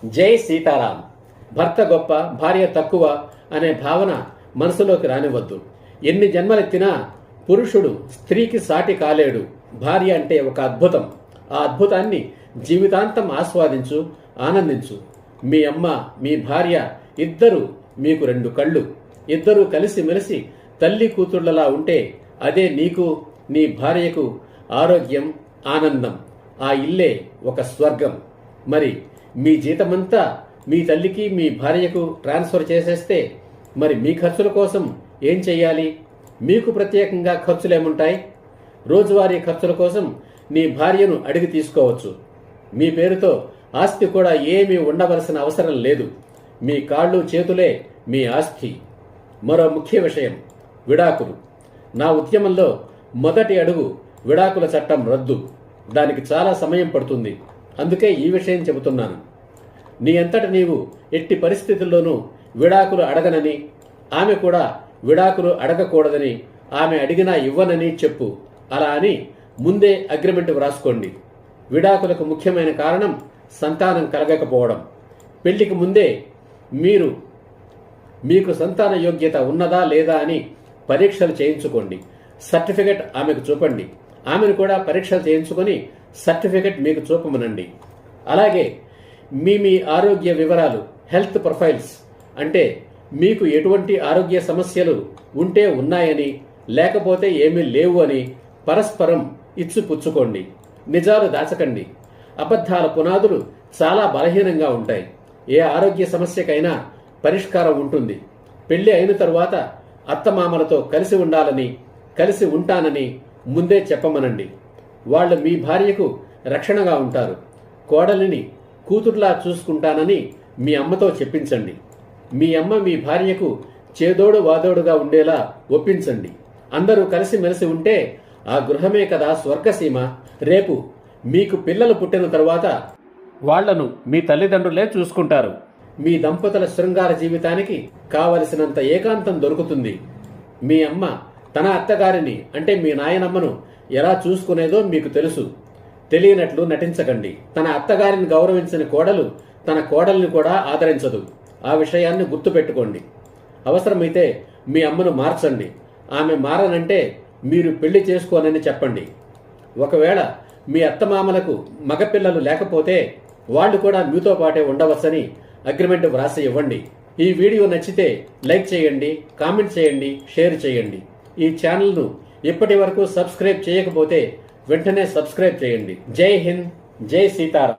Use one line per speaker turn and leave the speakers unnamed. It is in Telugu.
జై సీతారాం. భర్త గొప్ప, భార్య తక్కువ అనే భావన మనసులోకి రానివ్వద్దు. ఎన్ని జన్మలెత్తినా పురుషుడు స్త్రీకి సాటి కాలేడు. భార్య అంటే ఒక అద్భుతం. ఆ అద్భుతాన్ని జీవితాంతం ఆస్వాదించు, ఆనందించు. మీ అమ్మ, మీ భార్య ఇద్దరు మీకు రెండు కళ్ళు. ఇద్దరూ కలిసి మెలిసి తల్లి కూతుళ్లలా ఉంటే అదే నీకు, నీ భార్యకు ఆరోగ్యం, ఆనందం. ఆ ఇల్లే ఒక స్వర్గం. మరి మీ జీతమంతా మీ తల్లికి, మీ భార్యకు ట్రాన్స్ఫర్ చేసేస్తే మరి మీ ఖర్చుల కోసం ఏం చెయ్యాలి? మీకు ప్రత్యేకంగా ఖర్చులేముంటాయి? రోజువారీ ఖర్చుల కోసం నీ భార్యను అడిగి తీసుకోవచ్చు. మీ పేరుతో ఆస్తి కూడా ఏమీ ఉండవలసిన అవసరం లేదు. మీ కాళ్ళు చేతులే మీ ఆస్తి. మరో ముఖ్య విషయం, విడాకులు. నా ఉద్యమంలో మొదటి అడుగు విడాకుల చట్టం రద్దు. దానికి చాలా సమయం పడుతుంది. అందుకే ఈ విషయం చెబుతున్నాను. నీ అంతట నీవు ఎట్టి పరిస్థితుల్లోనూ విడాకులు అడగనని, ఆమె కూడా విడాకులు అడగకూడదని, ఆమె అడిగినా ఇవ్వనని చెప్పు. అలా అని ముందే అగ్రిమెంట్ వ్రాసుకోండి. విడాకులకు ముఖ్యమైన కారణం సంతానం కలగకపోవడం. పెళ్లికి ముందే మీకు సంతాన యోగ్యత ఉన్నదా లేదా అని పరీక్షలు చేయించుకోండి. సర్టిఫికెట్ ఆమెకు చూపండి. ఆమెను కూడా పరీక్షలు చేయించుకొని సర్టిఫికెట్ మీకు చూపమనండి. అలాగే మీ ఆరోగ్య వివరాలు, హెల్త్ ప్రొఫైల్స్, అంటే మీకు ఎటువంటి ఆరోగ్య సమస్యలు ఉంటే ఉన్నాయని, లేకపోతే ఏమీ లేవు అని పరస్పరం ఇచ్చిపుచ్చుకోండి. నిజాలు దాచకండి. అబద్ధాల పునాదులు చాలా బలహీనంగా ఉంటాయి. ఏ ఆరోగ్య సమస్యకైనా పరిష్కారం ఉంటుంది. పెళ్లి అయిన తరువాత అత్తమామలతో కలిసి ఉండాలని, కలిసి ఉంటానని ముందే చెప్పమనండి. వాళ్ళు మీ భార్యకు రక్షణగా ఉంటారు. కోడలిని కూతుర్లా చూసుకుంటానని మీ అమ్మతో చెప్పించండి. మీ అమ్మ మీ భార్యకు చేదోడు వాదోడుగా ఉండేలా ఒప్పించండి. అందరూ కలిసిమెలిసి ఉంటే ఆ గృహమే కదా స్వర్గసీమ. రేపు మీకు పిల్లలు పుట్టిన తరువాత వాళ్లను మీ తల్లిదండ్రులే చూసుకుంటారు. మీ దంపతుల శృంగార జీవితానికి కావలసినంత ఏకాంతం దొరుకుతుంది. మీ అమ్మ తన అత్తగారిని, అంటే మీ నాయనమ్మను ఎలా చూసుకునేదో మీకు తెలుసు. తెలియనట్లు నటించకండి. తన అత్తగారిని గౌరవించిన కోడలు తన కోడల్ని కూడా ఆదరించదు. ఆ విషయాన్ని గుర్తుపెట్టుకోండి. అవసరమైతే మీ అమ్మను మార్చండి. ఆమె మారనంటే మీరు పెళ్లి చేసుకోనని చెప్పండి. ఒకవేళ మీ అత్తమామలకు మగపిల్లలు లేకపోతే వాళ్ళు కూడా మీతో పాటే ఉండవచ్చని అగ్రిమెంట్ వ్రాసి ఇవ్వండి. ఈ వీడియో నచ్చితే లైక్ చేయండి, కామెంట్ చేయండి, షేర్ చేయండి. ఈ ఛానల్ను ఇప్పటి వరకు సబ్స్క్రైబ్ చేయకపోతే వెంటనే సబ్స్క్రైబ్ చేయండి. జై హింద్, జై సీతారాం.